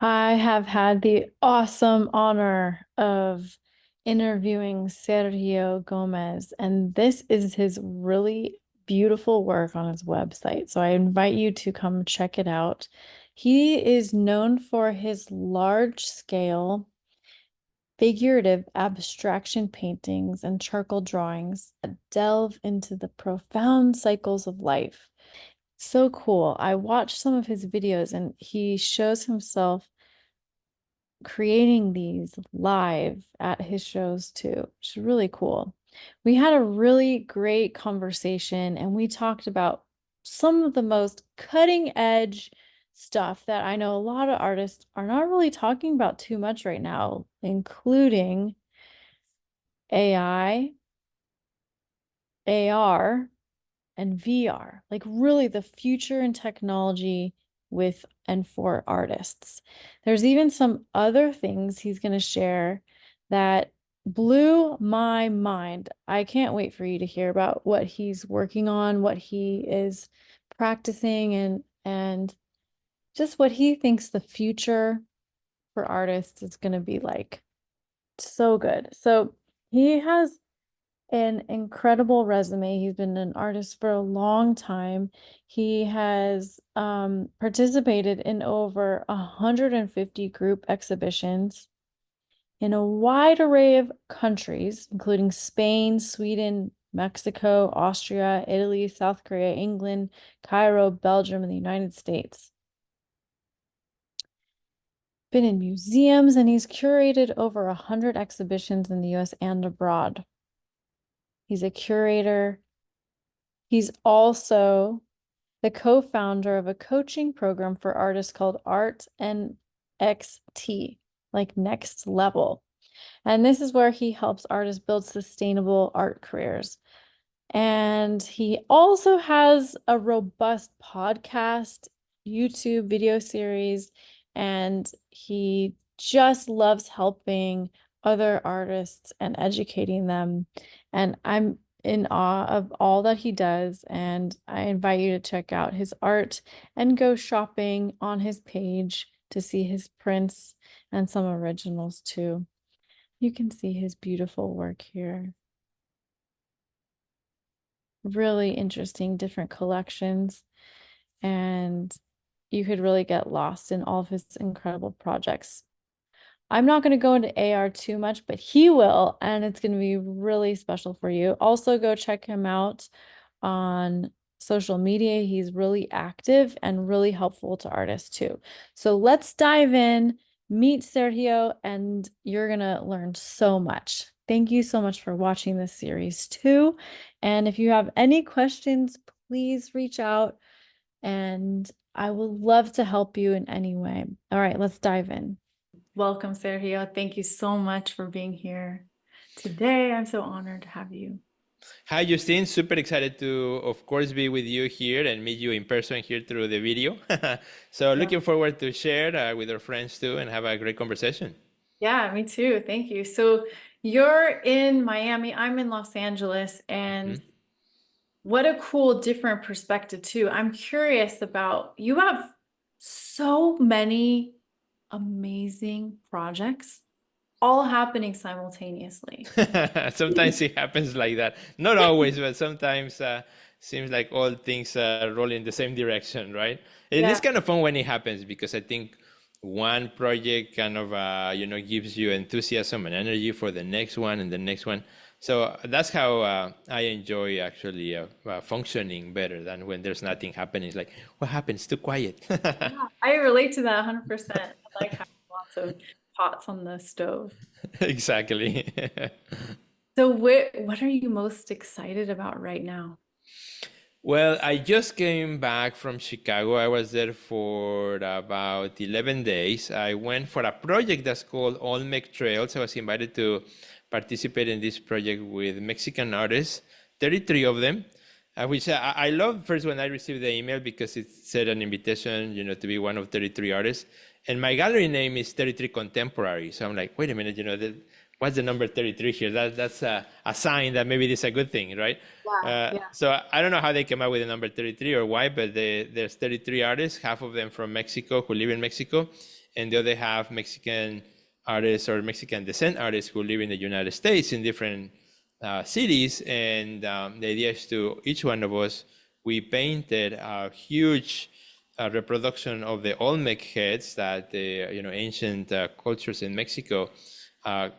I have had the awesome honor of interviewing Sergio Gomez, and this is his really beautiful work on his website. So I invite you to come check it out. He is known for his large scale figurative abstraction paintings and charcoal drawings that delve into the profound cycles of life. So cool. I watched some of his videos and he shows himself creating these live at his shows too, which is really cool. We had a really great conversation and we talked about some of the most cutting edge stuff that I know a lot of artists are not really talking about too much right now, including AI, AR, and VR, like really the future in technology with and for artists. There's even some other things he's going to share that blew my mind. I can't wait for you to hear about what he's working on, what he is practicing and just what he thinks the future for artists is going to be like. So good. So he has an incredible resume. He's been an artist for a long time. He has participated in over 150 group exhibitions in a wide array of countries, including Spain, Sweden, Mexico, Austria, Italy, South Korea, England, Cairo, Belgium, and the United States. Been in museums, and he's curated over 100 exhibitions in the US and abroad. He's a curator. He's also the co-founder of a coaching program for artists called Art NXT, like next level. And this is where he helps artists build sustainable art careers. And he also has a robust podcast, YouTube video series, and he just loves helping other artists and educating them. And I'm in awe of all that he does, and I invite you to check out his art and go shopping on his page to see his prints and some originals too. You can see his beautiful work here. Really interesting, different collections, and you could really get lost in all of his incredible projects. I'm not going to go into AR too much, but he will, and it's going to be really special for you. Also, go check him out on social media. He's really active and really helpful to artists too. So let's dive in, meet Sergio, and you're going to learn so much. Thank you so much for watching this series too. And if you have any questions, please reach out and I will love to help you in any way. All right, let's dive in. Welcome, Sergio. Thank you so much for being here today. I'm so honored to have you. Hi, Justine. Super excited to, of course, be with you here and meet you in person here through the video. So Yeah. looking forward to share with our friends too and have a great conversation. Yeah, me too. Thank you. So you're in Miami, I'm in Los Angeles, and Mhm. what a cool different perspective too. I'm curious about you have so many amazing projects all happening simultaneously. Sometimes it happens like that. Not always, but sometimes seems like all things roll in the same direction, right? It is Yeah. kind of fun when it happens because I think one project kind of gives you enthusiasm and energy for the next one and the next one. So that's how I enjoy actually functioning better than when there's nothing happening. It's like, what happens? Too quiet. Yeah, I relate to that 100%. I like having lots of pots on the stove. Exactly. So what are you most excited about right now? Well, I just came back from Chicago. I was there for about 11 days. I went for a project that's called Olmec Trails. I was invited to participate in this project with Mexican artists, 33 of them, which I love first when I received the email because it said an invitation, to be one of 33 artists. And my gallery name is 33 Contemporary. So I'm like, wait a minute, what's the number 33 here? That's a sign that maybe this is a good thing, right? Yeah, yeah. So I don't know how they came up with the number 33 or why, but there's 33 artists, half of them from Mexico who live in Mexico, and the other half Mexican artists or Mexican descent artists who live in the United States in different cities. And the idea is to each one of us, we painted a huge reproduction of the Olmec heads that the ancient cultures in Mexico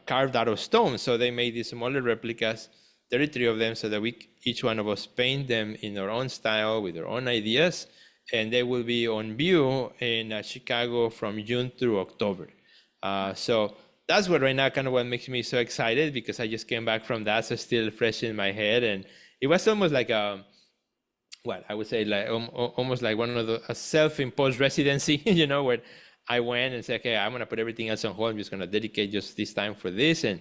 carved out of stone. So they made these smaller replicas, 33 of them, so that we each one of us paint them in our own style with our own ideas, and they will be on view in Chicago from June through October. So that's what right now kind of what makes me so excited, because I just came back from that, so still fresh in my head, and it was almost like a what I would say like almost like one of a self-imposed residency, where I went and said, okay, I'm gonna put everything else on hold. I'm just gonna dedicate just this time for this, and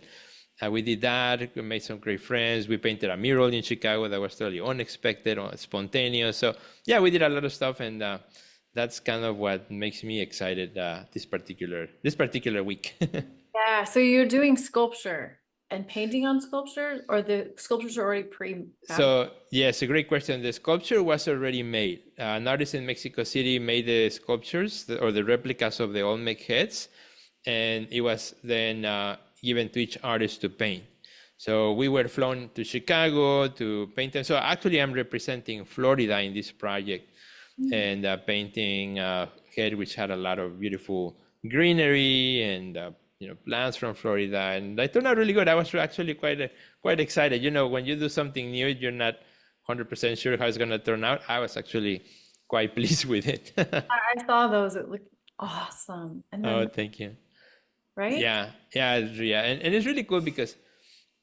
we did that. We made some great friends. We painted a mural in Chicago that was totally unexpected or spontaneous. So yeah, we did a lot of stuff, and that's kind of what makes me excited this particular week. Yeah, so you're doing sculpture and painting on sculpture, or the sculptures are already pre-fabricated? So yes, a great question. The sculpture was already made. An artist in Mexico City made the sculptures or the replicas of the Olmec heads, and it was then given to each artist to paint. So we were flown to Chicago to paint them. So actually, I'm representing Florida in this project, and painting head which had a lot of beautiful greenery and plants from Florida, and they turned out really good. I was actually quite excited. When you do something new, you're not 100% sure how it's going to turn out. I was actually quite pleased with it. I saw those. It looked awesome. And Oh, then, thank you. right? Yeah, and it's really cool because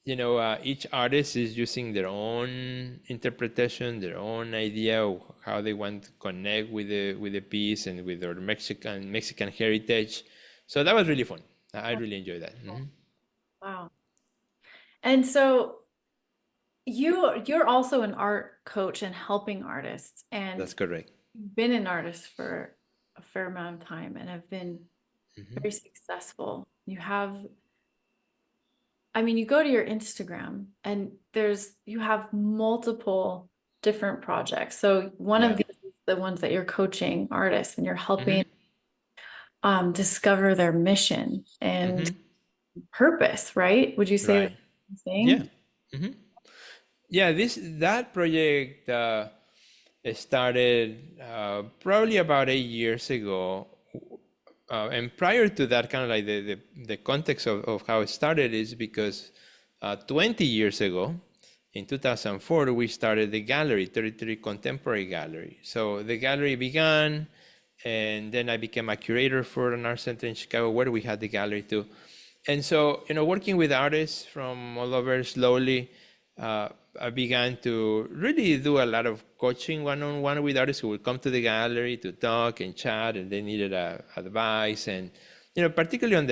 each artist is using their own interpretation, their own idea of how they want to connect with the piece and with their Mexican heritage. So that was really fun. I really enjoyed that. Wow. And so you're also an art coach and helping artists, and That's correct. you've been an artist for a fair amount of time and have been very successful. You go to your Instagram and you have multiple different projects. So one of Yeah. these is the ones that you're coaching artists and you're helping discover their mission and purpose, right? Would you say Right. the same Yeah. thing? Yeah. That project started probably about 8 years ago. And prior to that, kind of like the context of how it started is because 20 years ago, in 2004, we started the gallery, 33 Contemporary Gallery. So the gallery began, and then I became a curator for an art center in Chicago where we had the gallery too. And so, working with artists from all over slowly, I began to really do a lot of coaching one-on-one with artists who would come to the gallery to talk and chat, and they needed advice, and particularly on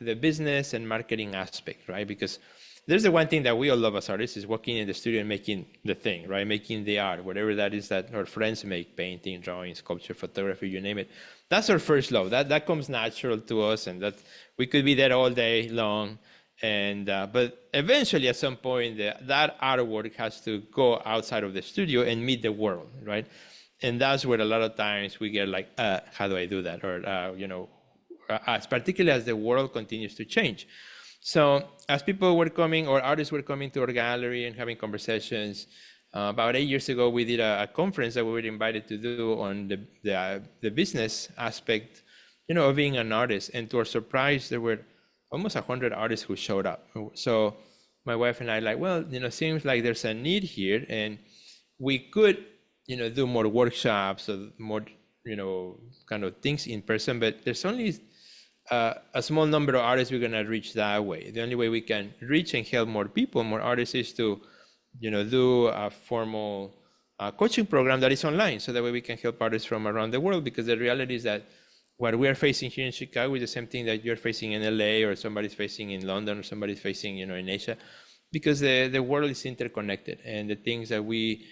the business and marketing aspect, right? Because there's the one thing that we all love as artists is walking in the studio and making the thing, right? Making the art, whatever that is that our friends make, painting, drawing, sculpture, photography, you name it. That's our first love. That comes natural to us, and that we could be there all day long. And but eventually, at some point, that artwork has to go outside of the studio and meet the world, right? And that's where a lot of times we get like, how do I do that? Or particularly as the world continues to change. So as people were coming, or artists were coming to our gallery and having conversations, about 8 years ago, we did a conference that we were invited to do on the business aspect, of being an artist. And to our surprise, there were almost 100 artists who showed up. So my wife and I like, well, seems like there's a need here, and we could, do more workshops or more, kind of things in person, but there's only a small number of artists we're going to reach that way. The only way we can reach and help more people, more artists, is to, do a formal coaching program that is online. So that way we can help artists from around the world, because the reality is that what we are facing here in Chicago is the same thing that you're facing in LA, or somebody's facing in London, or somebody's facing, in Asia, because the world is interconnected, and the things that we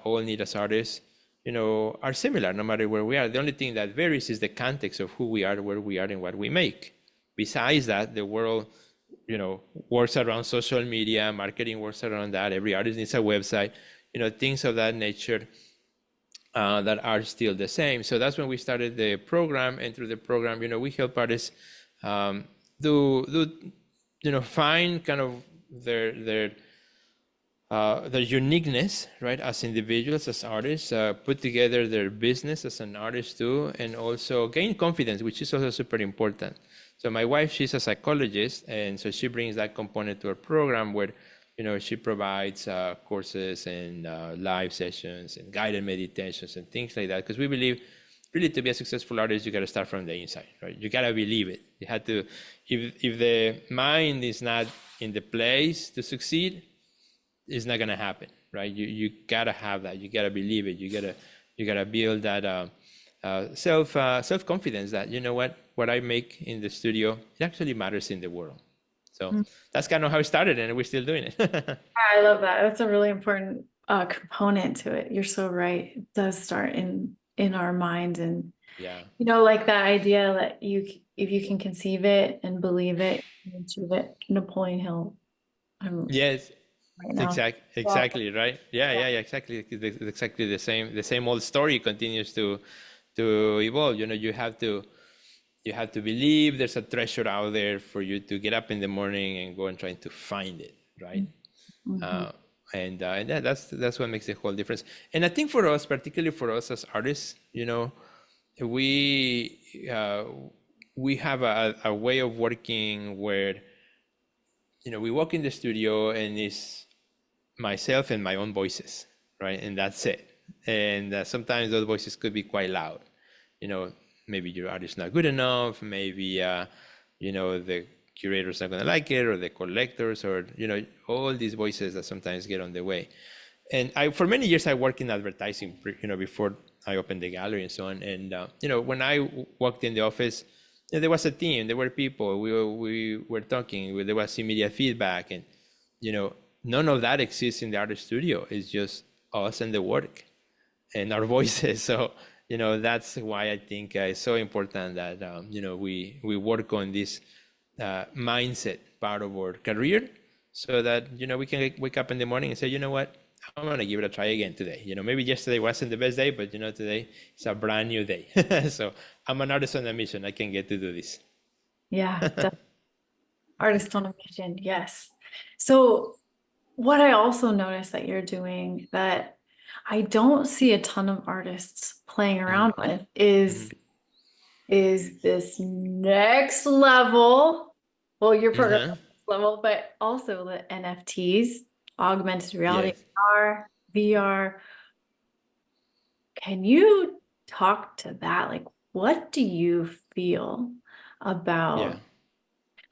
all need as artists, are similar no matter where we are. The only thing that varies is the context of who we are, where we are, and what we make. Besides that, the world works around social media, marketing works around that. Every artist needs a website, things of that nature that are still the same. So that's when we started the program, and through the program, we help artists um, find kind of their uniqueness, right, as individuals, as artists, put together their business as an artist too, and also gain confidence, which is also super important. So my wife, she's a psychologist, and so she brings that component to her program where, she provides courses and live sessions and guided meditations and things like that. Because we believe, really, to be a successful artist, you got to start from the inside, right? You got to believe it. You have to, if the mind is not in the place to succeed, it's not gonna happen, right? You gotta have that. You gotta believe it. You gotta build that self confidence that, what I make in the studio, it actually matters in the world. So Mm. that's kind of how it started, and we're still doing it. I love that. That's a really important component to it. You're so right. It does start in our minds, and Yeah. like that idea that if you can conceive it and believe it, you can achieve it. Napoleon Hill. I'm Yes. right now. Well, Exactly, right? Yeah, yeah. yeah, yeah, exactly. It's exactly the same old story continues to evolve. You have to believe there's a treasure out there for you to get up in the morning and go and try to find it, right? Mhm. uh, and that's what makes the whole difference. And I think for us, particularly for us as artists, we uh, we have a way of working where, we walk in the studio and it's myself and my own voices, right? And that's it. And sometimes those voices could be quite loud. You know, maybe your art is not good enough. Maybe the curator's not gonna like it, or the collectors, or all these voices that sometimes get on the way. And for many years, I worked in advertising, before I opened the gallery and so on. And when I walked in the office, there was a team, there were people, we were talking, there was immediate feedback, and you know, none of that exists in the art studio. It's just us and the work and our voices. So, that's why I think it's so important that, we work on this mindset part of our career, so that, we can wake up in the morning and say, you know what, I'm going to give it a try again today. Maybe yesterday wasn't the best day, but, today it's a brand new day. So I'm an artist on a mission. I can get to do this. Yeah, artist on a mission. Yes. So what I also noticed that you're doing that I don't see a ton of artists playing Mhm, around with mhm. is this next level. Well, your program Uh-huh. level, but also the NFTs, augmented reality, Yes. AR, VR. Can you talk to that? Like, what do you feel Yeah. about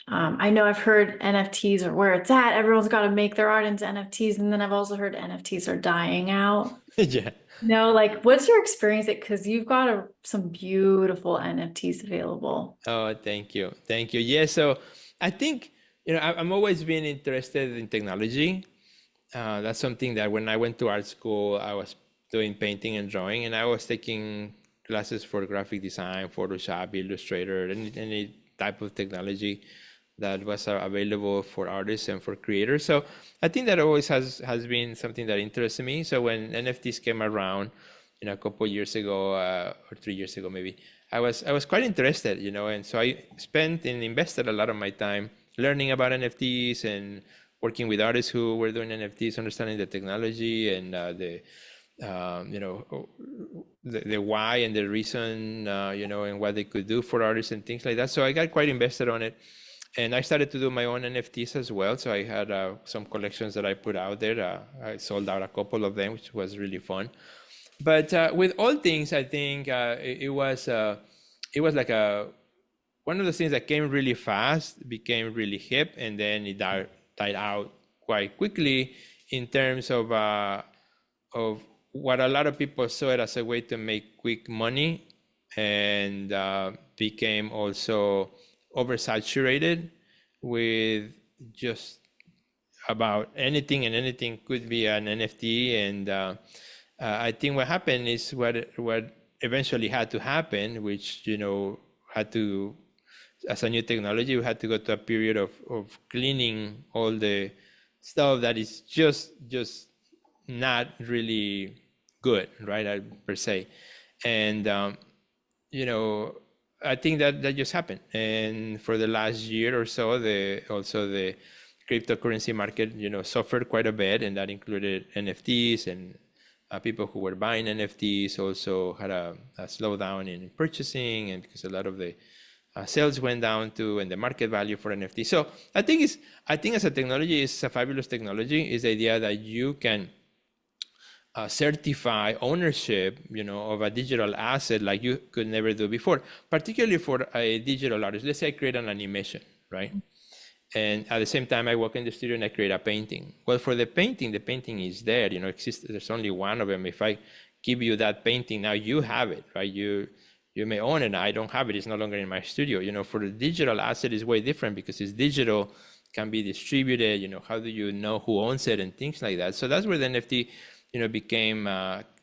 I know I've heard NFTs are where it's at. Everyone's got to make their art into NFTs. And then I've also heard NFTs are dying out. Yeah. Like what's your experience? Because you've got some beautiful NFTs available. Oh, thank you. Thank you. Yeah, so I think, I'm always been interested in technology. That's something that when I went to art school, I was doing painting and drawing, and I was taking classes for graphic design, Photoshop, Illustrator, any type of technology that was available for artists and for creators. So I think that always has been something that interested me. So when NFTs came around, a couple years ago, or 3 years ago maybe, I was quite interested, and so I spent and invested a lot of my time learning about NFTs and working with artists who were doing NFTs, understanding the technology and the why and the reason, and what they could do for artists and things like that. So I got quite invested on it, and I started to do my own NFTs as well. So I had some collections that I put out there. I sold out a couple of them, which was really fun. But with all things, I think it was like one of the things that came really fast, became really hip, and then it died out quite quickly in terms of what a lot of people saw it as a way to make quick money, and became also oversaturated with just about anything, and anything could be an NFT. And I think what happened is what eventually had to happen, which had to as a new technology, we had to go to a period of cleaning all the stuff that is just not really good, right? Per se. And you know, I think that just happened. And for the last year or so, the cryptocurrency market, suffered quite a bit, and that included NFTs, and people who were buying NFTs also had a slowdown in purchasing, and because a lot of the sales went down too, and the market value for NFT. So I think as a technology, it's a fabulous technology. Is the idea that you can certify ownership, of a digital asset like you could never do before, particularly for a digital artist. Let's say I create an animation, right? And at the same time, I walk in the studio and I create a painting. Well, for the painting is there, exists. There's only one of them. If I give you that painting, now you have it, right? You may own it. I don't have it. It's no longer in my studio. For the digital asset, is way different because it's digital, can be distributed. How do you know who owns it and things like that? So that's where the NFT, became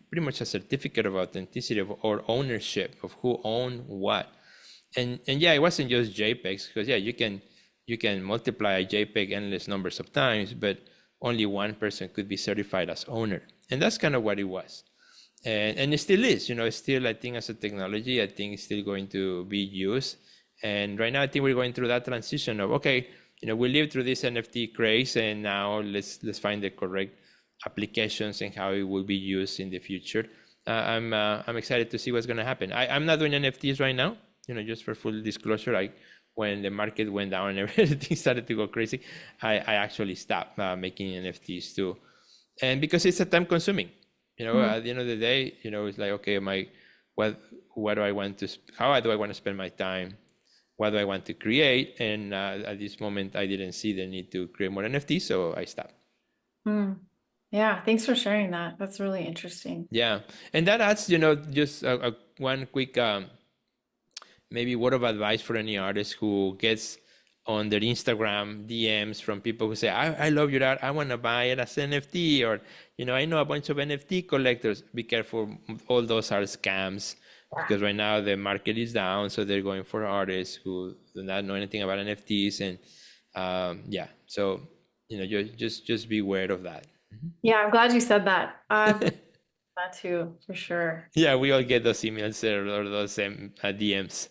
pretty much a certificate of authenticity or ownership of who owned what. And yeah, it wasn't just JPEGs, because yeah, you can multiply a JPEG endless numbers of times, but only one person could be certified as owner. And that's kind of what it was. And it still is, it's still, I think, as a technology, I think it's still going to be used. And right now, I think we're going through that transition of, okay, we lived through this NFT craze, and now let's find the correct applications and how it will be used in the future. I'm excited to see what's going to happen. I'm not doing NFTs right now, just for full disclosure. When the market went down and everything started to go crazy, I actually stopped making NFTs too. And because it's a time consuming, at the end of the day, it's like, okay, what do I want to, how do I want to spend my time? What do I want to create? And at this moment, I didn't see the need to create more NFTs, so I stopped. Yeah, thanks for sharing that. That's really interesting. Yeah, and that adds, just one quick maybe word of advice for any artist who gets on their Instagram DMs from people who say, I love your art, I want to buy it as NFT, or, I know a bunch of NFT collectors. Be careful, all those are scams, because right now the market is down, so they're going for artists who do not know anything about NFTs, and yeah, so, just be aware of that. Yeah, I'm glad you said that. That too, for sure. Yeah, we all get those emails or those DMs.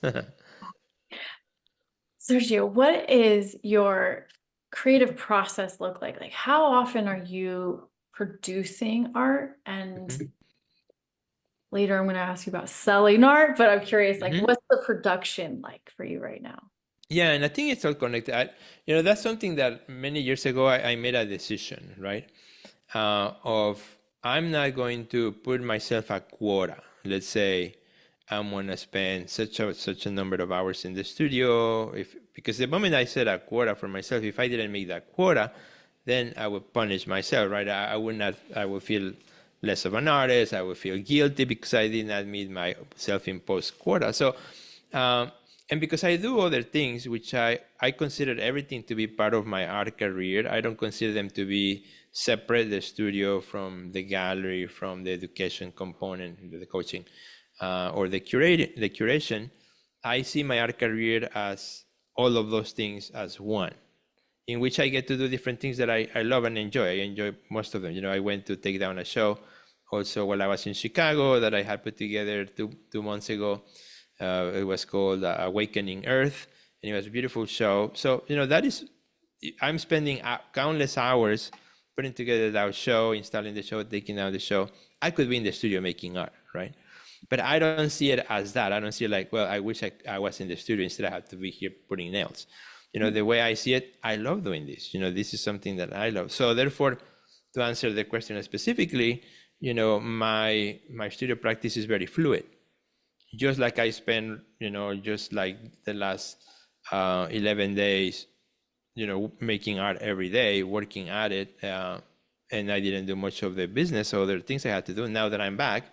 Sergio, what is your creative process look like? Like, how often are you producing art? And later I'm going to ask you about selling art, but I'm curious, like, what's the production like for you right now? Yeah, and I think it's all connected. That's something that many years ago I made a decision, right? Of I'm not going to put myself a quota. Let's say I'm gonna spend such a number of hours in the studio. Because the moment I set a quota for myself, if I didn't make that quota, then I would punish myself, right? I would not. I would feel less of an artist. I would feel guilty because I did not meet my self-imposed quota. So, and because I do other things, which I consider everything to be part of my art career, I don't consider them to be separate, the studio from the gallery, from the education component, the coaching, or the curation. I see my art career as all of those things as one, in which I get to do different things that I love and enjoy. I enjoy most of them. I went to take down a show also while I was in Chicago that I had put together two months ago. It was called Awakening Earth, and it was a beautiful show. So, that is, I'm spending countless hours putting together that show, installing the show, taking down the show. I could be in the studio making art, right? But I don't see it as that. I don't see it like, well, I wish I was in the studio instead I have to be here putting nails. The way I see it, I love doing this. This is something that I love. So therefore, to answer the question specifically, my studio practice is very fluid. Just like I spend, just like the last 11 days, making art every day, working at it, and I didn't do much of the business or other things I had to do. Now that I'm back,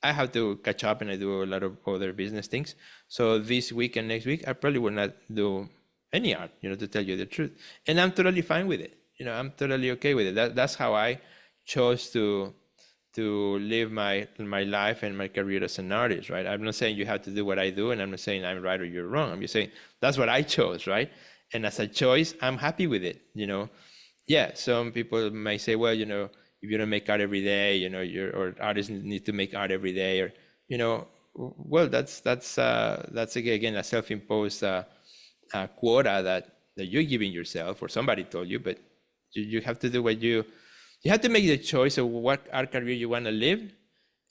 I have to catch up, and I do a lot of other business things. So this week and next week, I probably will not do any art, to tell you the truth. And I'm totally fine with it. I'm totally okay with it. That's how I chose to to live my life and my career as an artist, right? I'm not saying you have to do what I do, and I'm not saying I'm right or you're wrong. I'm just saying that's what I chose, right? And as a choice, I'm happy with it, Yeah, some people may say, well, if you don't make art every day, or artists need to make art every day, or, well, that's again a self-imposed quota that you're giving yourself, or somebody told you, but you have to do you have to make the choice of what art career you want to live,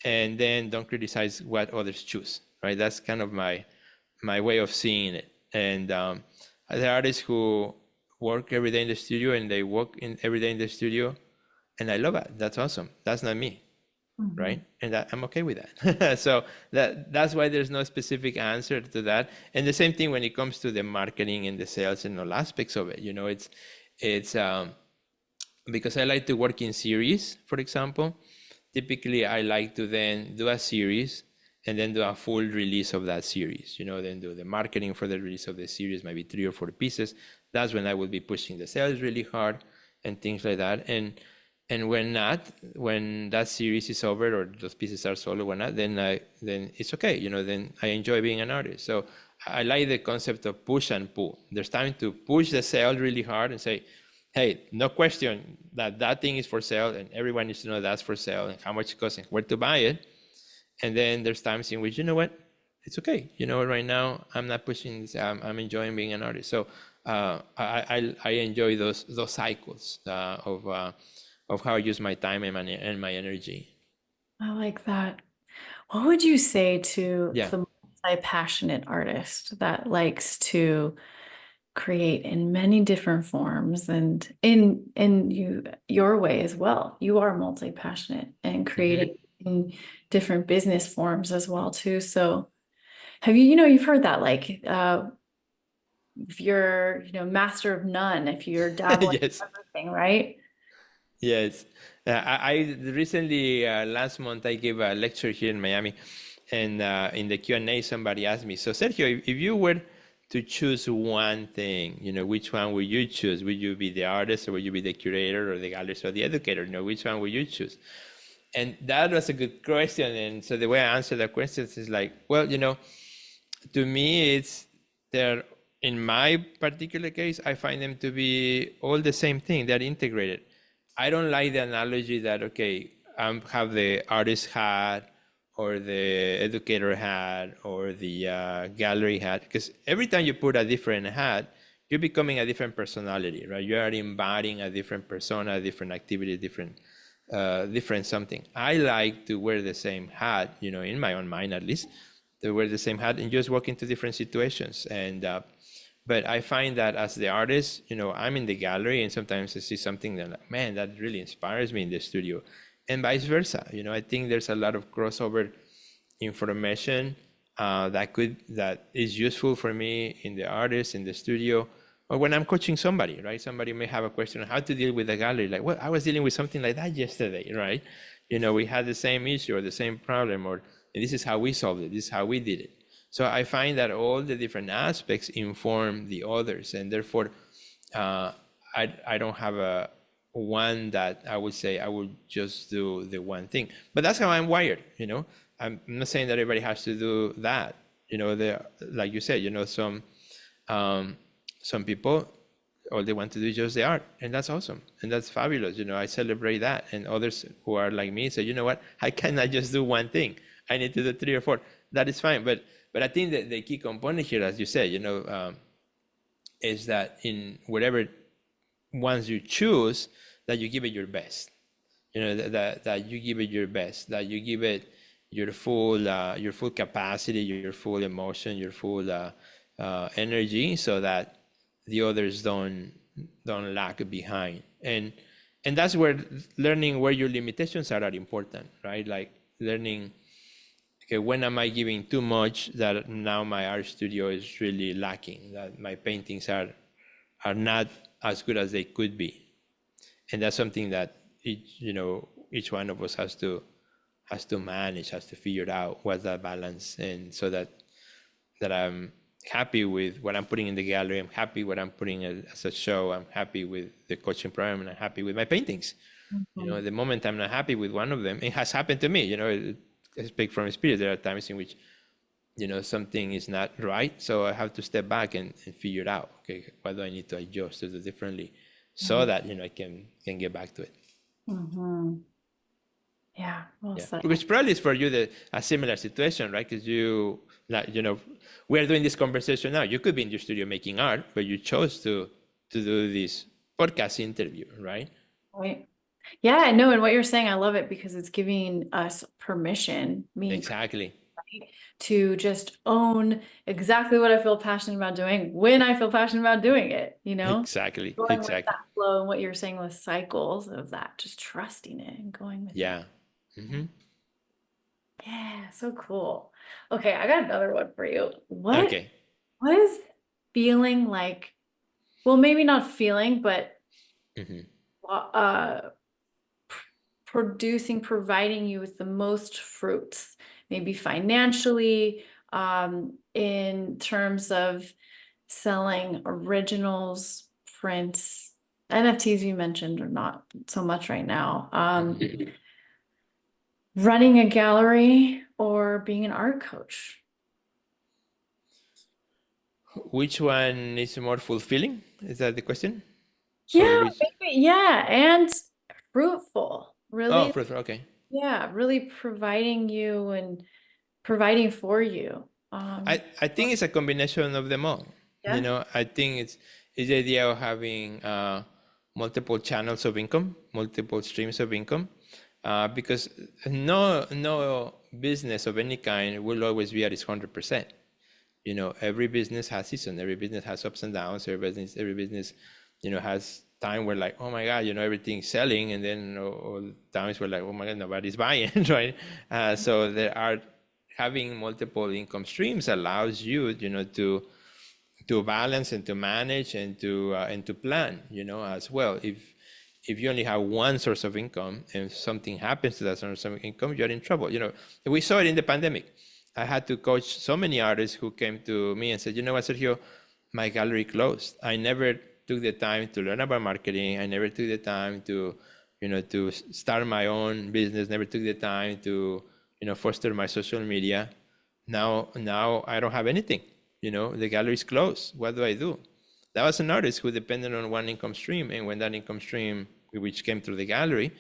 and then don't criticize what others choose, right? That's kind of my way of seeing it. And there are artists who work every day in the studio, and they work in every day in the studio, and I love it. That's awesome. That's not me, Mhm. right? And I'm okay with that. So that's why there's no specific answer to that. And the same thing when it comes to the marketing and the sales and all aspects of it. It's because I like to work in series, for example. Typically, I like to then do a series and then do a full release of that series, then do the marketing for the release of the series, maybe 3 or 4 pieces. That's when I will be pushing the sales really hard and things like that. And when that series is over or those pieces are sold or whatnot, then it's okay, then I enjoy being an artist. So I like the concept of push and pull. There's time to push the sale really hard and say, hey, no question that thing is for sale, and everyone needs to know that's for sale and how much it costs and where to buy it. And then there's times in which, it's okay. Right now I'm not pushing this. I'm enjoying being an artist. So I enjoy those cycles of how I use my time and my energy. I like that. What would you say to Yeah. the multi-passionate artist that likes to create in many different forms and in your way as well? You are multi-passionate and Hmm. creating in different business forms as well too. So have you've heard that like if you're, master of none, if you're dabbling Yes. in everything, right? Yes. I recently, last month, I gave a lecture here in Miami, and in the Q&A, somebody asked me, so Sergio, if you were to choose one thing, which one would you choose? Would you be the artist, or would you be the curator, or the gallerist, or the educator? Which one would you choose? And that was a good question. And so the way I answer that question is like, well, to me, they're, in my particular case, I find them to be all the same thing. They're integrated. I don't like the analogy that, okay, I have the artist hat or the educator hat or the gallery hat, because every time you put a different hat, you're becoming a different personality, right? You are embodying a different persona, a different activity, different something. I like to wear the same hat, in my own mind at least, to wear the same hat and just walk into different situations. And but I find that as the artist, I'm in the gallery and sometimes I see something that, like, man, that really inspires me in the studio, and vice versa. I think there's a lot of crossover information that is useful for me in the artist in the studio, or when I'm coaching somebody, right? Somebody may have a question on how to deal with a gallery, like, well, I was dealing with something like that yesterday, right? We had the same issue or the same problem, or this is how we solved it, this is how we did it. So I find that all the different aspects inform the others, and therefore uh, I don't have a one that I would say I would just do the one thing. But that's how I'm wired. I'm not saying that everybody has to do that. Like you said, um, some people, all they want to do is just the art, and that's awesome, and that's fabulous. I celebrate that. And others who are like me say, you know what, I cannot just do one thing. I need to do 3 or 4. That is fine. But I think that the key component here, as you said, is that in whatever ones you choose, that you give it your best. That you give it your best, that you give it your full capacity, your full emotion, your full energy, so that the others don't lag behind. And that's where learning where your limitations are important, right? Like learning, okay, when am I giving too much that now my art studio is really lacking, that my paintings are not as good as they could be. And that's something that each one of us has to manage, has to figure out what's that balance, and so that I'm happy with what I'm putting in the gallery, I'm happy what I'm putting as a show, I'm happy with the coaching program, and I'm happy with my paintings, Mhm. The moment I'm not happy with one of them, it has happened to me. I speak from experience. There are times in which something is not right, so I have to step back and figure it out. Okay, what do I need to adjust to do differently, so Mhm. that I can get back to it. Mhm. Yeah, well Yeah, said. which probably is for you a similar situation, right? Because like, we are doing this conversation now. You could be in your studio making art, but you chose to do this podcast interview, right? Right. Yeah, I know. And what you're saying, I love it because it's giving us permission, me Exactly. personally, to just own exactly what I feel passionate about doing when I feel passionate about doing it, Exactly. going with that Exactly. flow and what you're saying with cycles of that, just trusting it and going with it. Yeah. Hmm. Yeah, so cool. Okay, I got another one for you. Okay. What is feeling like, well, maybe not feeling, but Hmm. uh providing you with the most fruits, maybe financially, in terms of selling originals, prints, NFTs you mentioned are not so much right now. Running a gallery or being an art coach. Which one is more fulfilling? Is that the question? Or Yeah, which? maybe, yeah, and fruitful. Oh, Really, okay. yeah, really providing you and providing for you. I think it's a combination of them all. Yeah. I think it's the idea of having multiple channels of income, multiple streams of income, because no business of any kind will always be at its 100%. Every business has season, every business has ups and downs, every business has time where like, oh my God, everything's selling, and then or times where like, oh my God, nobody's buying, right? So there are having multiple income streams allows you, to balance and to manage and to plan, as well. If you only have one source of income and something happens to that source of income, you're in trouble. We saw it in the pandemic. I had to coach so many artists who came to me and said, you know what, Sergio, my gallery closed. I never took the time to learn about marketing. I never took the time to start my own business. Never took the time to, foster my social media. Now I don't have anything. The gallery is closed. What do I do? That was an artist who depended on one income stream, and when that income stream, which came through the gallery,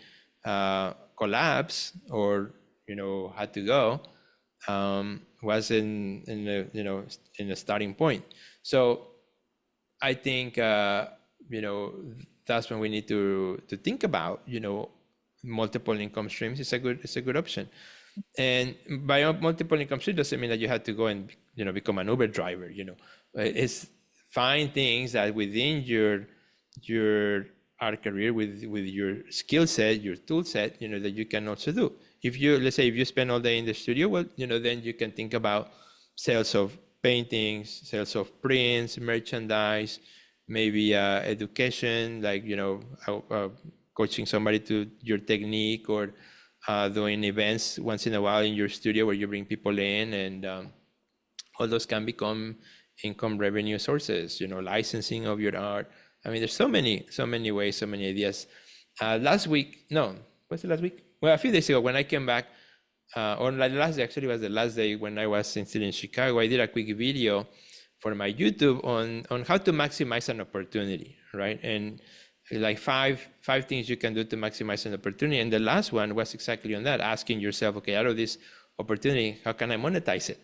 collapsed or had to go, was in a starting point. So I think that's when we need to think about multiple income streams is a good option. And by multiple income streams doesn't mean that you have to go and become an Uber driver. It's find things that within your art career with your skill set, your tool set, that you can also do. Let's say if you spend all day in the studio, well, then you can think about sales of paintings, sales of prints, merchandise, maybe education, like coaching somebody to your technique, or doing events once in a while in your studio where you bring people in, and all those can become income revenue sources. Licensing of your art. I mean, there's so many ways, so many ideas. Last week, no, was it last week? Well, a few days ago when I came back, or like last day, actually was the last day when I was still in Chicago, I did a quick video for my YouTube on how to maximize an opportunity, right? And like five things you can do to maximize an opportunity. And the last one was exactly on that, asking yourself, okay, out of this opportunity, how can I monetize it?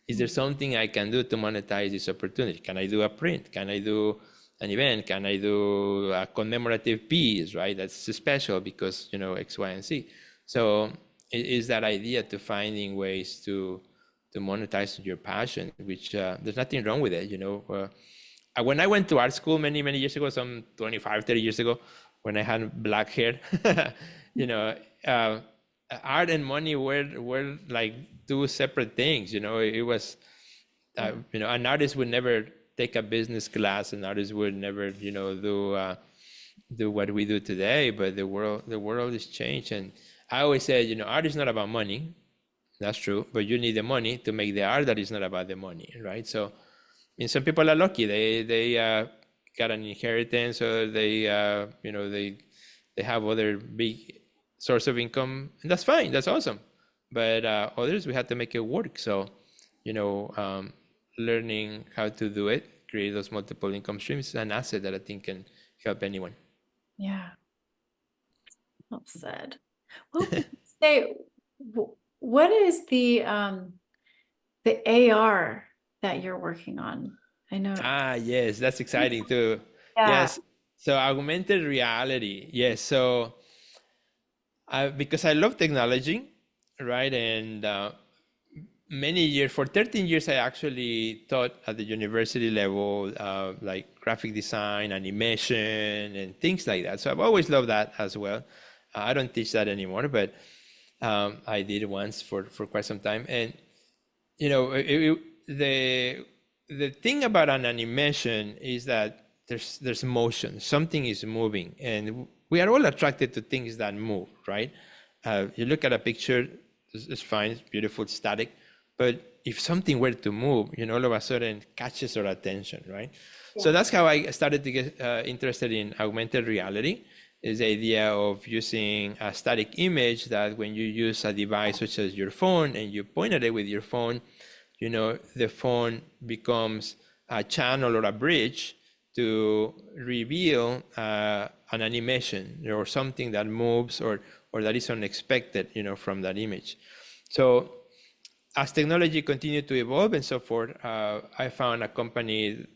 Is there something I can do to monetize this opportunity? Can I do a print? Can I do an event? Can I do a commemorative piece, right? That's special because, X, Y, and Z. So it is that idea to finding ways to monetize your passion, which there's nothing wrong with it. When I went to art school many, many years ago, some 25, 30 years ago, when I had black hair, you know, uh, art and money were like two separate things. It was, an artist would never take a business class, an artist would never, do what we do today. But the world has changed, and I always say, art is not about money. That's true, but you need the money to make the art that is not about the money, right? So, some people are lucky; they got an inheritance, or they they have other big source of income, and that's fine. That's awesome. But others, we had to make it work. So, you know, learning how to do it, create those multiple income streams, is an asset that I think can help anyone. Yeah. Well said. What would you say, what is the AR that you're working on? I know. Ah, yes, that's exciting too. Yeah. Yes. So augmented reality. Yes. So because I love technology, right? And many years, for 13 years, I actually taught at the university level, like graphic design, animation, and things like that. So I've always loved that as well. I don't teach that anymore, but I did once for quite some time. And you know, the thing about an animation is that there's motion, something is moving, and we are all attracted to things that move, right? You look at a picture, it's fine, it's beautiful, it's static, but if something were to move, you know, all of a sudden catches our attention, right? So Yeah. that's how I started to get interested in augmented reality. Is the idea of using a static image that when you use a device such as your phone and you point at it with your phone, you know, the phone becomes a channel or a bridge to reveal an animation or something that moves or that is unexpected, you know, from that image. So as technology continued to evolve and so forth, I found a company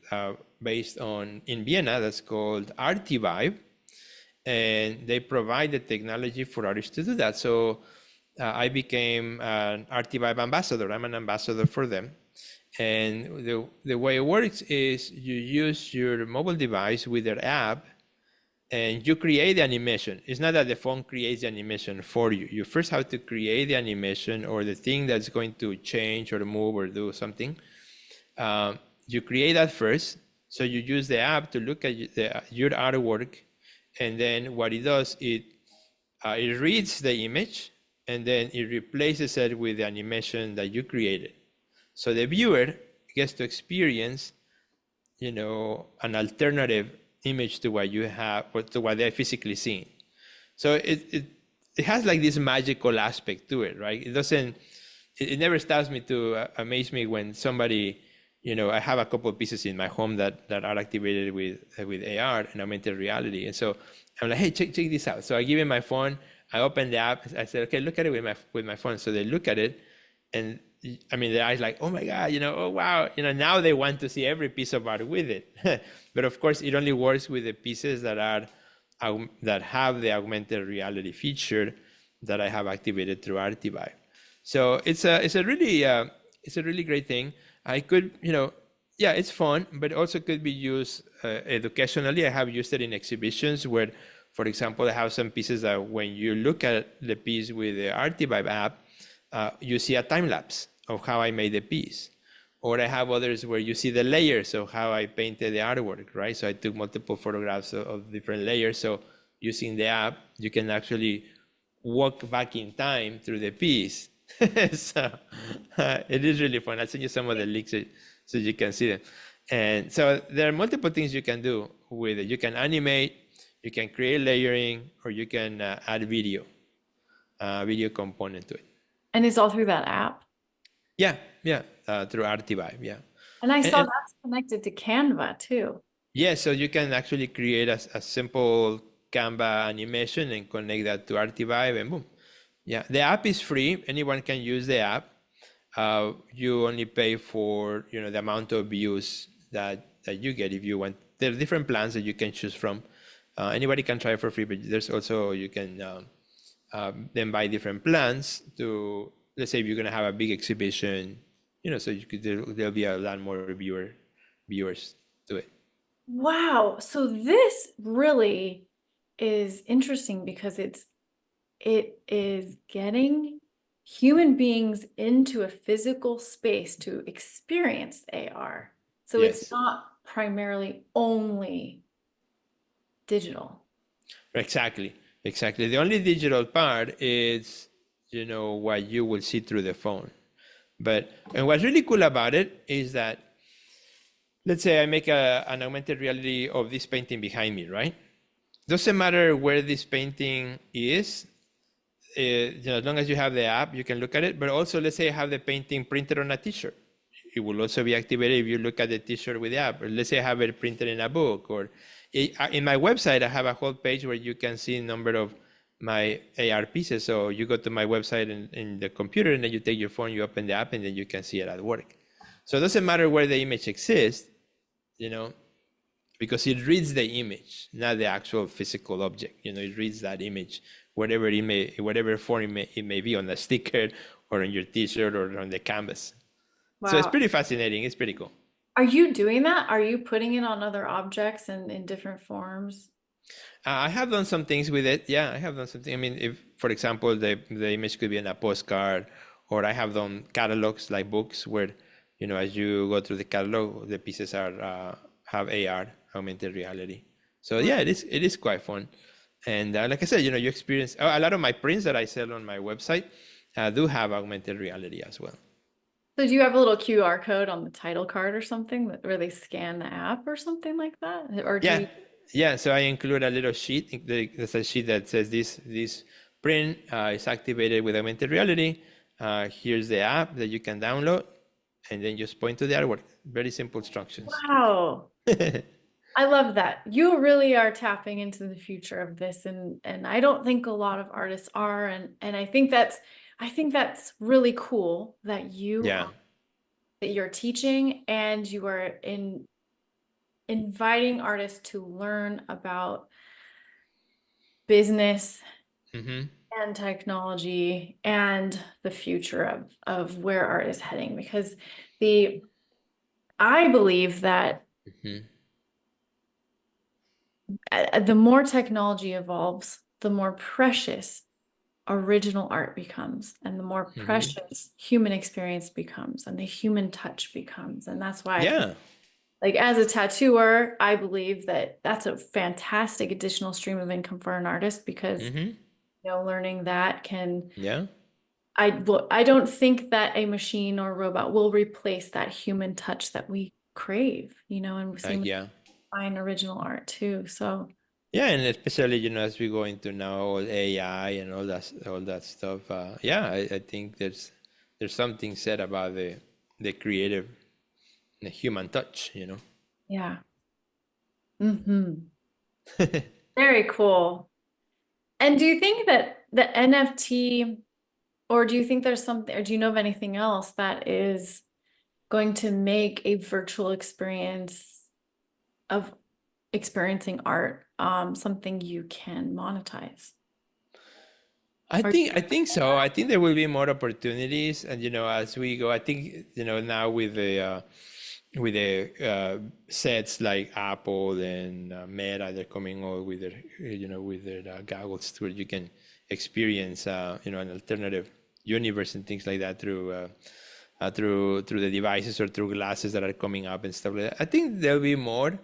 based in Vienna that's called Artivive, and they provide the technology for artists to do that. So I became an Artivive ambassador. I'm an ambassador for them. And the way it works is you use your mobile device with their app and you create the animation. It's not that the phone creates the animation for you. You first have to create the animation or the thing that's going to change or move or do something. You create that first. So you use the app to look at your artwork, and then what it does, it reads the image and then it replaces it with the animation that you created. So the viewer gets to experience, you know, an alternative image to what you have or to what they're physically seeing. So it has like this magical aspect to it, right? It never stops me to amaze me when somebody, you know, I have a couple of pieces in my home that are activated with AR and augmented reality. And so I'm like, hey, check this out. So I give him my phone, I open the app, I said, okay, look at it with my phone. So they look at it, and I mean, their eyes like, oh my God, you know, oh wow, you know, now they want to see every piece of art with it. But of course, it only works with the pieces that have the augmented reality feature that I have activated through Artivive. So it's a really great thing. I could, you know, yeah, it's fun, but also could be used educationally. I have used it in exhibitions where, for example, I have some pieces that when you look at the piece with the Artivive app, you see a time lapse of how I made the piece. Or I have others where you see the layers of how I painted the artwork, right? So I took multiple photographs of different layers. So using the app, you can actually walk back in time through the piece. So it is really fun. I'll send you some of the links so you can see them. And so there are multiple things you can do with it. You can animate, you can create layering, or you can add video component to it. And it's all through that app. Yeah, through Artivive, yeah. And I saw And that's connected to Canva too. yeah, so you can actually create a simple Canva animation and connect that to Artivive, and boom. Yeah, the app is free. Anyone can use the app. You only pay for, you know, the amount of views that you get if you want. There are different plans that you can choose from. Anybody can try it for free, but there's also, you can then buy different plans to, let's say if you're gonna have a big exhibition, you know, so there'll be a lot more viewers to it. Wow. So this really is interesting because it is getting human beings into a physical space to experience AR. So it's Yes, not primarily only digital. exactly, exactly. The only digital part is, you know, what you will see through the phone. And what's really cool about it is that, let's say I make an augmented reality of this painting behind me, right? Doesn't matter where this painting is, as long as you have the app, you can look at it. But also, let's say I have the painting printed on a T-shirt. It will also be activated if you look at the T-shirt with the app. Or let's say I have it printed in a book, or in my website, I have a whole page where you can see a number of my AR pieces. So you go to my website in the computer, and then you take your phone, you open the app, and then you can see it at work. So it doesn't matter where the image exists, you know, because it reads the image, not the actual physical object. It reads that image, whatever form it may be, on a sticker or on your T-shirt or on the canvas. So it's Wow. pretty fascinating. It's pretty cool. Are you doing that? Are you putting it on other objects and in different forms? I have done some things with it. Yeah, I have done something. I mean, if, for example, the image could be in a postcard, or I have done catalogs like books where, as you go through the catalog, the pieces are have AR, augmented reality. So Wow. yeah, it is quite fun. And like I said, you experience a lot of my prints that I sell on my website do have augmented reality as well. So do you have a little QR code on the title card or something where they scan the app or something like that? Or do Yeah, you? yeah. So I include a little sheet. There's a sheet that says this print is activated with augmented reality. Here's the app that you can download, and then just point to the artwork. Very simple instructions. Wow. I love that. You really are tapping into the future of this, and I don't think a lot of artists are, and I think that's really cool that Yeah. that you're teaching and you are inviting artists to learn about business Mm-hmm. and technology and the future of where art is heading, because the I believe that Mm-hmm. the more technology evolves, the more precious original art becomes, and the more Mm-hmm. precious human experience becomes, and the human touch becomes. And that's why, Yeah. like, as a tattooer, I believe that that's a fantastic additional stream of income for an artist, because Mm-hmm. learning that can, Yeah. I don't think that a machine or robot will replace that human touch that we crave, and same with Yeah. fine original art too. So Yeah, and especially as we go into now all AI and all that stuff. Yeah, I think there's something said about the creative, the human touch. yeah. Very cool. And do you think that the NFT, or do you think there's something, or do you know of anything else that is going to make a virtual experience of experiencing art, something you can monetize? I Or think I think so. I think there will be more opportunities, and as we go, I think now with the sets like Apple and Meta, they're coming out with their goggles where you can experience an alternative universe and things like that through the devices or through glasses that are coming up and stuff like that. I think there'll be more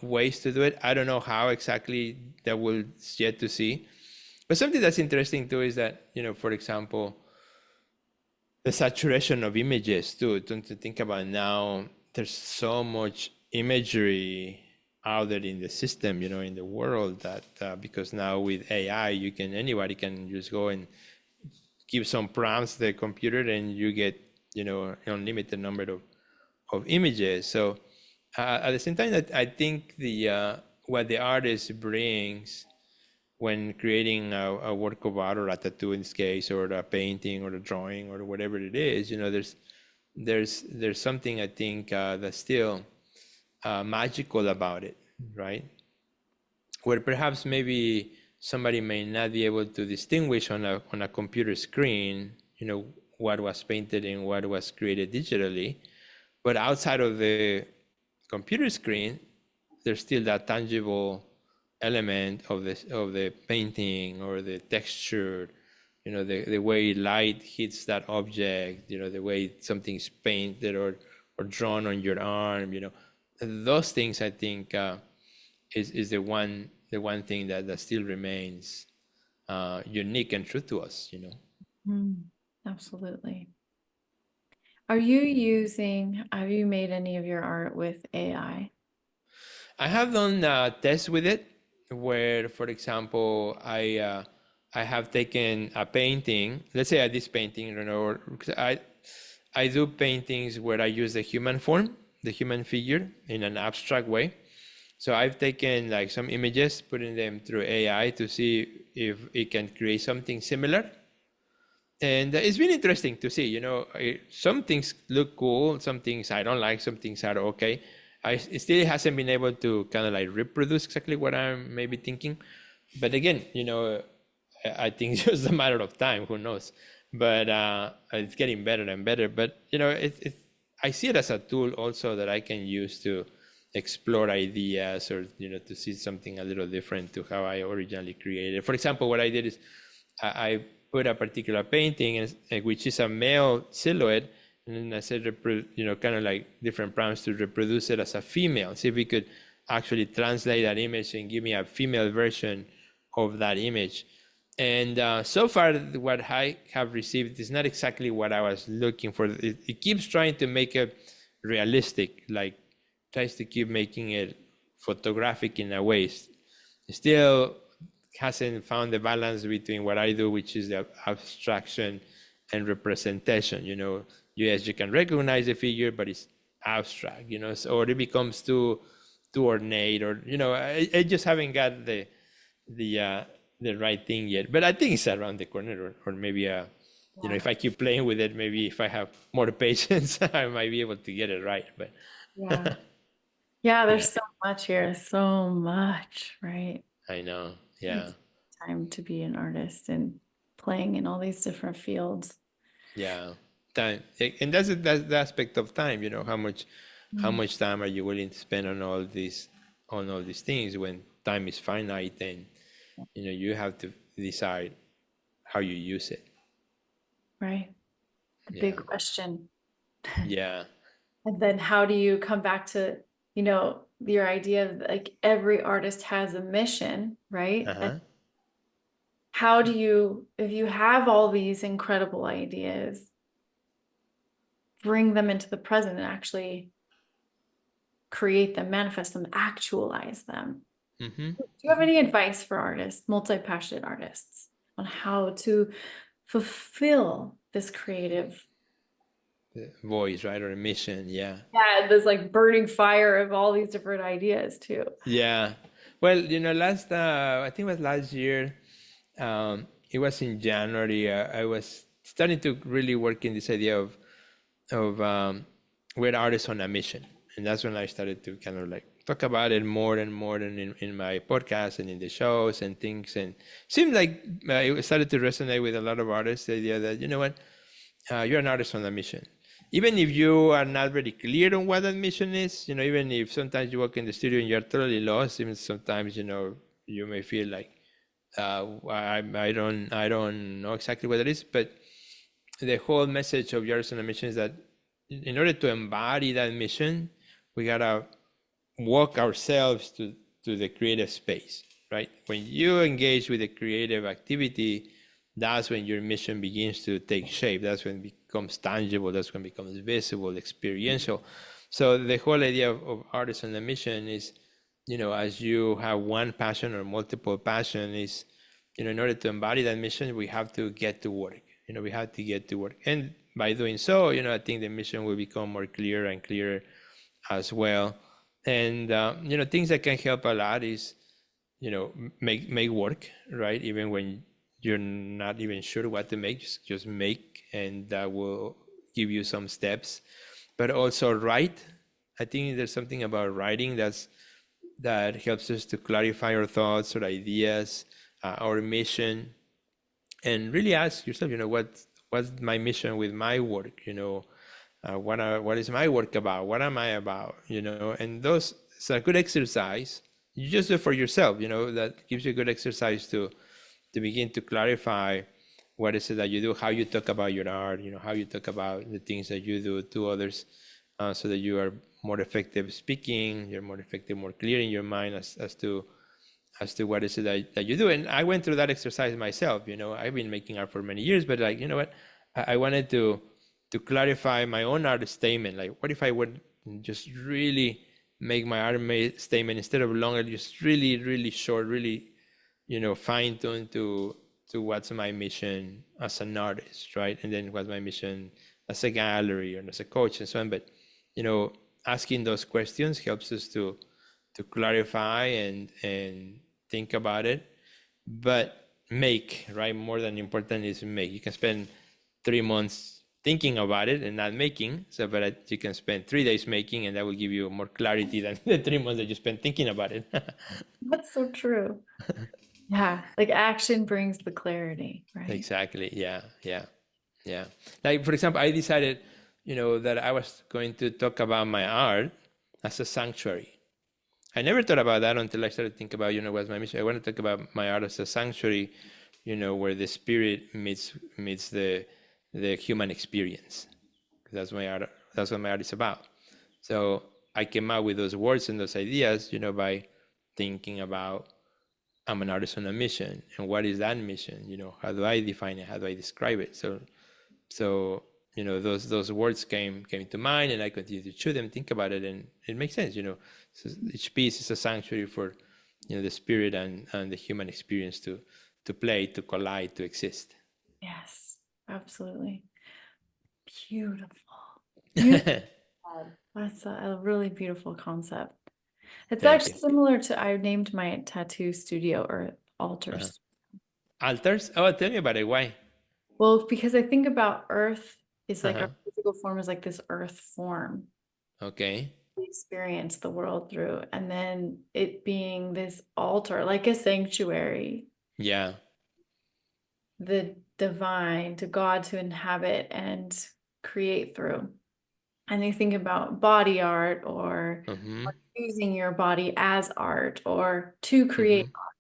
ways to do it. I don't know how exactly that will yet to see. But something that's interesting too is that, for example, the saturation of images too. Don't you think about now, there's so much imagery out there in the system, in the world that because now with AI, anybody can just go and give some prompts to the computer and you get, unlimited number of images. So at the same time that I think what the artist brings when creating a work of art or a tattoo in this case, or a painting or a drawing or whatever it is, there's something I think that's still magical about it, right? Where perhaps maybe somebody may not be able to distinguish on a computer screen, what was painted and what was created digitally, but outside of the computer screen, there's still that tangible element of the painting or the texture, the way light hits that object, the way something's painted or drawn on your arm, those things I think is the one thing that still remains unique and true to us. Mm, absolutely. Have you made any of your art with AI? I have done tests with it, where, for example, I have taken a painting. Let's say this painting, you know, because I do paintings where I use the human form, the human figure in an abstract way. So I've taken like some images, putting them through AI to see if it can create something similar. And it's been interesting to see, you know, some things look cool, some things I don't like, some things are okay. It still hasn't been able to kind of like reproduce exactly what I'm maybe thinking. But again, you know, I think it's just a matter of time, who knows? But it's getting better and better. But, you know, I see it as a tool also that I can use to explore ideas, or, you know, to see something a little different to how I originally created. For example, what I did is I put a particular painting, which is a male silhouette, and then I said, you know, kind of like different prompts to reproduce it as a female. See if we could actually translate that image and give me a female version of that image. And so far, what I have received is not exactly what I was looking for. It keeps trying to make it realistic, like tries to keep making it photographic in a way. Still hasn't found the balance between what I do, which is the abstraction and representation. You know, yes, you can recognize the figure, but it's abstract, you know, or it becomes too ornate, or, you know, I just haven't got the right thing yet. But I think it's around the corner, or maybe you know, if I keep playing with it, maybe if I have more patience, I might be able to get it right. But Yeah. Yeah, yeah, there's so much here, so much, right? I know. Yeah. It's time to be an artist and playing in all these different fields. Yeah, time, and that's the aspect of time. You know, how Mm. much time are you willing to spend on all these things when time is finite, and, you know, you have to decide how you use it. Right. The big Yeah, question. yeah, And then how do you come back to, your idea of like every artist has a mission, right? And uh-huh. how do you, if you have all these incredible ideas, bring them into the present and actually create them, manifest them, actualize them? Mm-hmm. Do you have any advice for artists, multi-passionate artists, on how to fulfill this creative, The voice, right, or a mission? Yeah, yeah, this like burning fire of all these different ideas too? yeah. Well, you know, I think it was last year. It was in January. I was starting to really work in this idea of we're artists on a mission, and that's when I started to kind of like talk about it more and more, and in my podcast and in the shows and things. And seemed like it started to resonate with a lot of artists, the idea that, you know what, you're an artist on a mission, even if you are not very clear on what that mission is. You know, even if sometimes you walk in the studio and you're totally lost, even sometimes, you know, you may feel like I don't know exactly what it is. But the whole message of Yours on a Mission is that in order to embody that mission, we gotta walk ourselves to the creative space, right? When you engage with the creative activity, that's when your mission begins to take shape. That's when it becomes tangible. That's when it becomes visible, experiential. So the whole idea of artists on a mission is, you know, as you have one passion or multiple passion, is, you know, in order to embody that mission, we have to get to work. You know, we have to get to work. And by doing so, you know, I think the mission will become more clear and clearer as well. And you know, things that can help a lot is, you know, make work, right? Even when you're not even sure what to make, just make, and that will give you some steps. But also write. I think there's something about writing that helps us to clarify our thoughts or ideas, our mission, and really ask yourself, you know, what's my mission with my work? You know, what is my work about? What am I about? You know, and those, it's a good exercise. You just do it for yourself. You know, that gives you a good exercise to begin to clarify what is it that you do, how you talk about your art. You know, how you talk about the things that you do to others, so that you are more effective speaking. You're more effective, more clear in your mind as to what is it that you do. And I went through that exercise myself. You know, I've been making art for many years, but like, you know what, I wanted to clarify my own art statement. Like, what if I would just really make my art statement instead of longer, just really, really short, really, fine-tuned to what's my mission as an artist, right? And then what's my mission as a gallery and as a coach and so on. But, you know, asking those questions helps us to clarify and think about it. But make, right? More than important is make. You can spend 3 months thinking about it and not making. So, but you can spend 3 days making, and that will give you more clarity than the 3 months that you spend thinking about it. That's so true. Yeah, like action brings the clarity, right? Exactly. Yeah. Yeah. Yeah. Like, for example, I decided, that I was going to talk about my art as a sanctuary. I never thought about that until I started thinking about, what's my mission. I want to talk about my art as a sanctuary, where the spirit meets the human experience. That's my art. That's what my art is about. So I came out with those words and those ideas, by thinking about I'm an artist on a mission, and what is that mission? How do I define it? How do I describe it? So those words came to mind, and I continued to chew them, think about it, and it makes sense. So each piece is a sanctuary for the spirit and the human experience to play, to collide, to exist. Yes, absolutely. Beautiful. Beautiful. That's a really beautiful concept. It's Thank you. actually similar to I named my tattoo studio or Uh-huh. altars. Altars? Oh, tell me about it. Why? Well, because I think about earth is like Uh-huh. our physical form is like this earth form Okay. we experience the world through, and then it being this altar, like a sanctuary, Yeah. the divine to God to inhabit and create through. And you think about body art Mm-hmm. or using your body as art or to create Mm-hmm. art,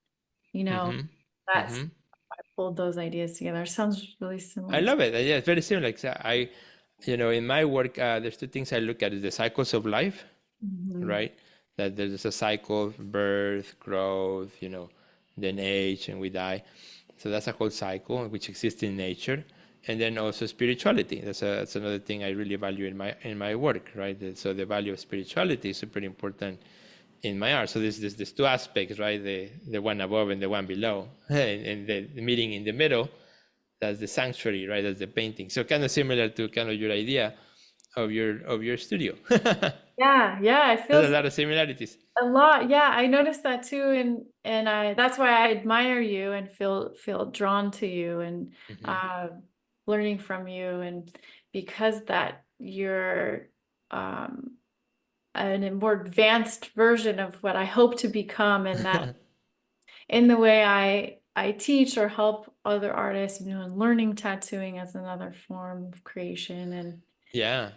you know, Mm-hmm. that's Mm-hmm. I pulled those ideas together. Sounds really I similar to love it. Yeah, it's very similar. Like, so in my work, there's two things I look at: is the cycles of life, Mhm. right? That there's a cycle of birth, growth, then age, and we die. So that's a whole cycle which exists in nature, and then also spirituality. That's another thing I really value in my work, right? So the value of spirituality is super important in my art. So there's two aspects, right? The one above and the one below, and the meeting in the middle. That's the sanctuary, right? That's the painting. So kind of similar to kind of your idea of your studio. There's Yeah, yeah, it a feels lot of similarities. a lot. Yeah, I noticed that too, and I that's why I admire you and feel drawn to you and Hmm. uh, learning from you, and because that you're um, a more advanced version of what I hope to become, and that in the way I teach or help other artists, and learning tattooing as another form of creation, Yeah,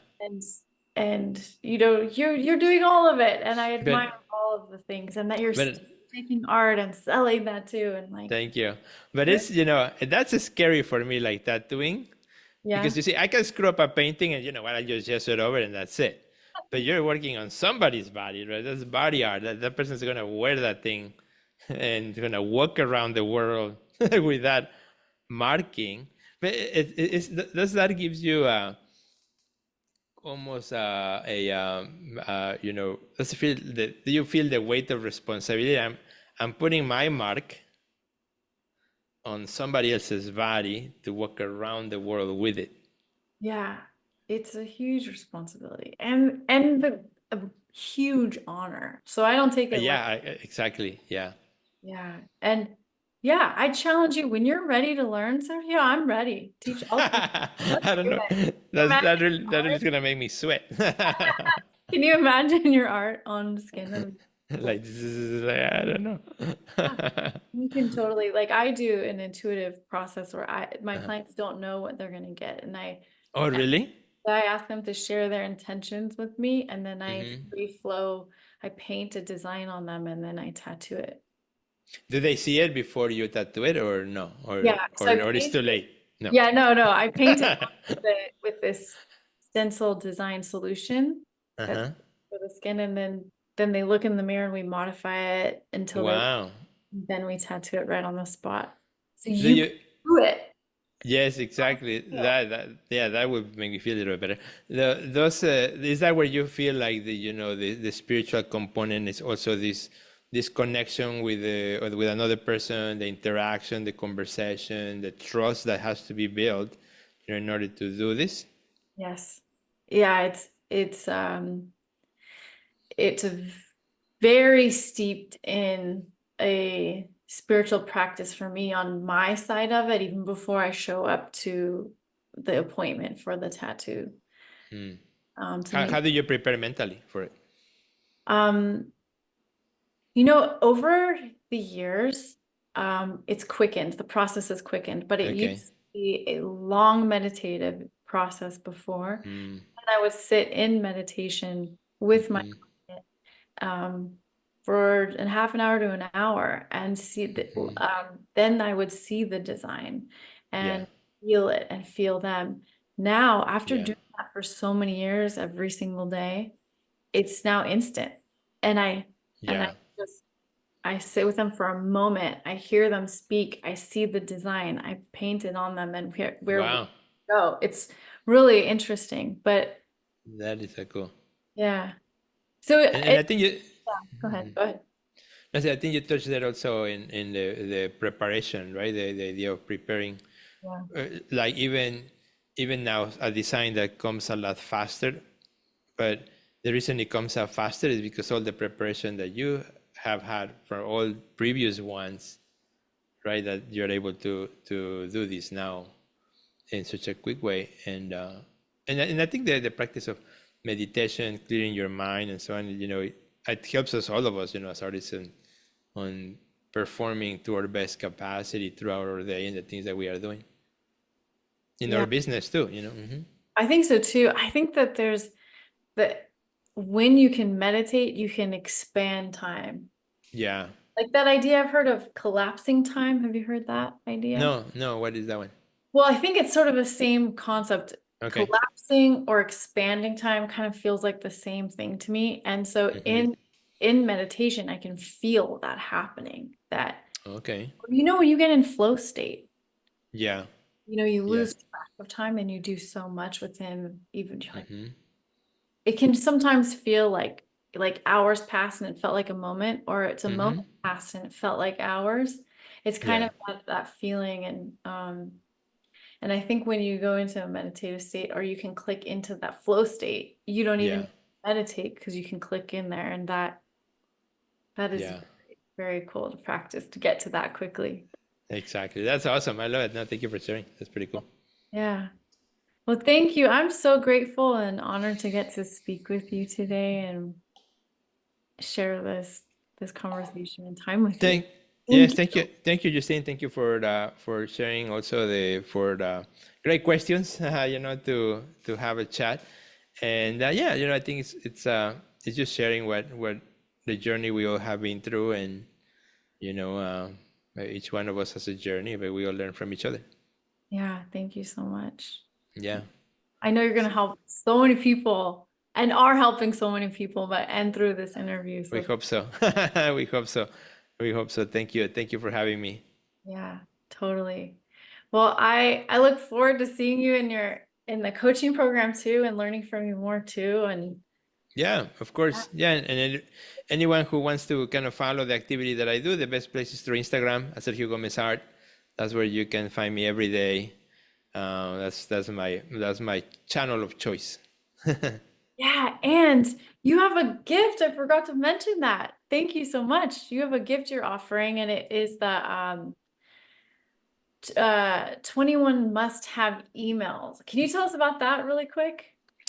and you're doing all of it, and I but admire all of the things, and that you're but still making art and selling that too, and like thank you. But you're it's that's scary for me, like tattooing, because yeah you see, I can screw up a painting, and what, I just it over and that's it. But you're working on somebody's body, right? That's body art. That person's gonna wear that thing and gonna walk around the world with that marking. But does that gives you almost does it feel do you feel the weight of responsibility? I'm putting my mark on somebody else's body to walk around the world with it. yeah, it's a huge responsibility a huge honor, so I don't take it Yeah, like exactly. Yeah. yeah, and yeah, I challenge you when you're ready to learn, Sergio. I'm ready. I'll teach you. Let's I don't do know. it. Can you That really is gonna make me sweat. can you imagine your art on skin? That would be cool. Like this is like, I don't know. Yeah, you can totally like I do an intuitive process where my Uh-huh. clients don't know what they're gonna get, and Oh, really? I ask them to share their intentions with me, and then I Hmm. free flow. I paint a design on them, and then I tattoo it. Do they see it before you tattoo it, or no, or Yeah, so or, I or it's paint too it. late? No. Yeah, no, I paint it with this stencil design solution that's Uh-huh. for the skin, and then they look in the mirror and we modify it until they Wow. then we tattoo it right on the spot. So Do you can you do it. Yes, exactly. feel. Yeah, that would make me feel a little better. Those is that where you feel like the spiritual component is also this connection with the or with another person, the interaction, the conversation, the trust that has to be built, in order to do this. Yes. Yeah, it's very steeped in a spiritual practice for me on my side of it, even before I show up to the appointment for the tattoo. Hmm. To How make do you prepare mentally for it? um over the years, it's quickened, the process is quickened, but it Okay. used to be a long meditative process before. Hmm. And I would sit in meditation with my Hmm. client, for a half an hour to an hour and Hmm. then I would see the design Yeah. and feel it and feel them. Now, after Yeah. doing that for so many years, every single day, it's now instant. And I Yeah. just I sit with them for a moment. I hear them speak. I see the design. I paint it on them and where we Wow. go. It's really interesting. But That is a cool. yeah. So And I think you. go ahead. Go ahead. I think you touched that also in the preparation, right? The idea of preparing, Yeah. like even now, a design that comes a lot faster. But the reason it comes out faster is because all the preparation that you have had for all previous ones, right? That you're able to do this now in such a quick way, and I think that the practice of meditation, clearing your mind, and so on, it helps us, all of us, as artists, on performing to our best capacity throughout our day and the things that we are doing in Yeah. our business too. I think so too. I think that there's that when you can meditate, you can expand time. Yeah. Like that idea I've heard of collapsing time. Have you heard that idea? No, what is that one? Well, I think it's sort of the same concept. Okay. Collapsing or expanding time kind of feels like the same thing to me. And so Hmm. in meditation, I can feel that happening. That Okay. when you get in flow state, Yeah. you Yeah. lose track of time and you do so much within even like Hmm. it can sometimes feel like hours passed and it felt like a moment, or it's a Hmm. moment passed and it felt like hours. It's kind Yeah. of that feeling. And I think when you go into a meditative state or you can click into that flow state, you don't Yeah. even meditate because you can click in there, and that is Yeah. very, very cool to practice to get to that quickly. Exactly. That's awesome. I love it. No, thank you for sharing. That's pretty cool. Yeah. Well, thank you. I'm so grateful and honored to get to speak with you today and share this conversation and time with you. Thank Thank yes, you. thank you, Justine. Thank you for sharing also the great questions. To have a chat, and yeah, I think it's just sharing what the journey we all have been through, and you know, uh, each one of us has a journey, but we all learn from each other. Yeah, thank you so much. Yeah, I know you're going to help so many people and are helping so many people, but and through this interview. we So hope so. We hope so. We hope so. Thank you for having me. yeah, totally. Well, I look forward to seeing you in the coaching program too and learning from you more too. And Yeah, of course. Yeah, anyone who wants to kind of follow the activity that I do, the best place is through Instagram at Sergio Gomez Art. That's where you can find me every day. That's my channel of choice. yeah, and you have a gift. I forgot to mention that. Thank you so much. You have a gift you're offering, and it is the 21 must-have emails. Can you tell us about that really quick?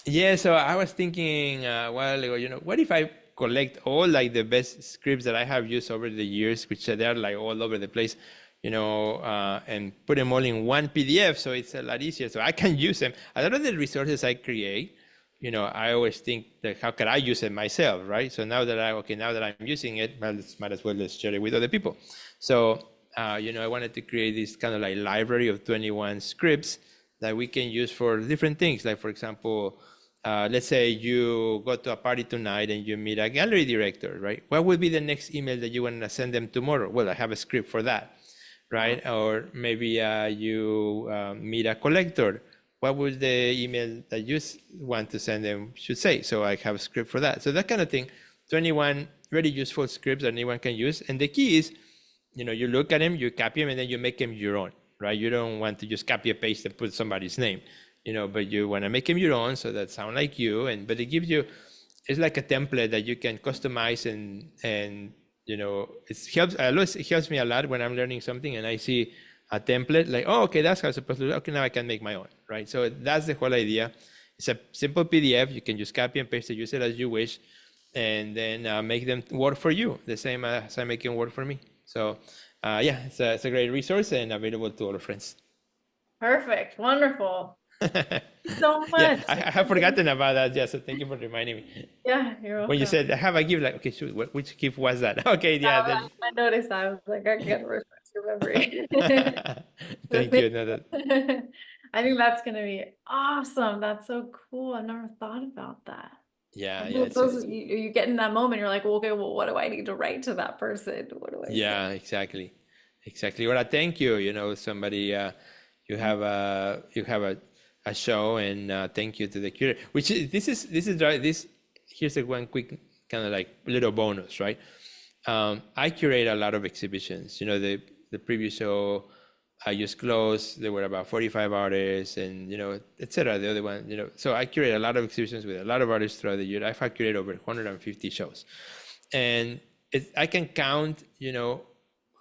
Yeah, so I was thinking a while ago, what if I collect all like the best scripts that I have used over the years, which they are like all over the place, and put them all in one PDF, so it's a lot easier, so I can use them. A lot of the resources I create, I always think that how can I use it myself, right? So now that I'm using it, well, might as well let's share it with other people. So, I wanted to create this kind of like library of 21 scripts that we can use for different things, like for example, let's say you go to a party tonight and you meet a gallery director, right? What would be the next email that you want to send them tomorrow? Well, I have a script for that. right? Or maybe you meet a collector. What would the email that you want to send them should say? So I have a script for that. So that kind of thing, 21 very useful scripts that anyone can use. And the key is, you look at them, you copy them, and then you make them your own, right? You don't want to just copy and paste and put somebody's name, but you want to make them your own so that sound like you. But it gives you, it's like a template that you can customize and it helps me a lot when I'm learning something and I see a template like, oh, okay, that's how it's supposed to look. Okay, now I can make my own, right? So that's the whole idea. It's a simple PDF. You can just copy and paste it, use it as you wish, and then make them work for you the same as I'm making work for me. So yeah, it's a great resource and available to all our friends. Perfect. Wonderful. So Yeah, much. I have forgotten about that. Yeah, so thank you for reminding me. Yeah, you're When you welcome. said I have a gift, like, okay, shoot, which gift was that? Okay, yeah, then. I noticed that. I was like, I gotta refresh your memory. But Thank you. No, that, I think that's gonna be awesome. That's so cool. I've never thought about that. yeah, I yeah, feel those you get in that moment, you're like, well, okay, well, what do I need to write to that person? What do I say? yeah, exactly, exactly. Or a thank you. Somebody, you have a show and thank you to the curator. Which is this is right. This here's a one quick kind of like little bonus, right? I curate a lot of exhibitions. The previous show I just closed. There were about 45 artists, and etc. The other one, so I curate a lot of exhibitions with a lot of artists throughout the year. I've curated over 150 shows, and I can count,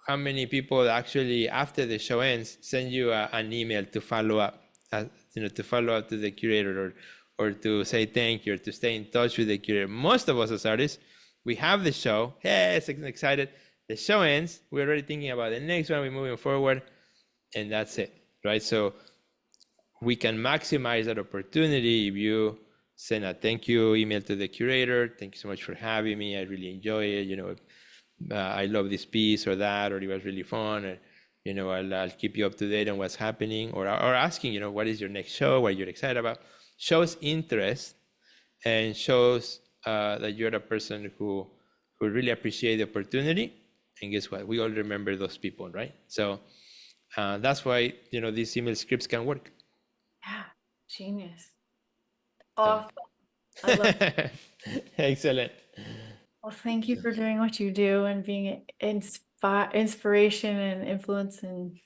how many people actually after the show ends send you an email to follow up, to follow up to the curator or to say thank you or to stay in touch with the curator. Most of us as artists, we have the show. Hey, it's excited. The show ends. We're already thinking about the next one. We're moving forward, and that's it, right? So we can maximize that opportunity if you send a thank you email to the curator. Thank you so much for having me. I really enjoy it. I love this piece or that, or it was really fun. Or, I'll keep you up to date on what's happening, or asking, what is your next show? What you're excited about? Shows interest and shows that you're a person who really appreciate the opportunity. And guess what? We all remember those people, right? So that's why these email scripts can work. Yeah, genius. So. Awesome. I love it. Excellent. Well, thank you for doing what you do and being inspiration and influence in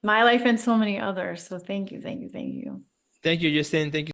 my life and so many others. So thank you, thank you, thank you. Thank you, Justin. Thank you.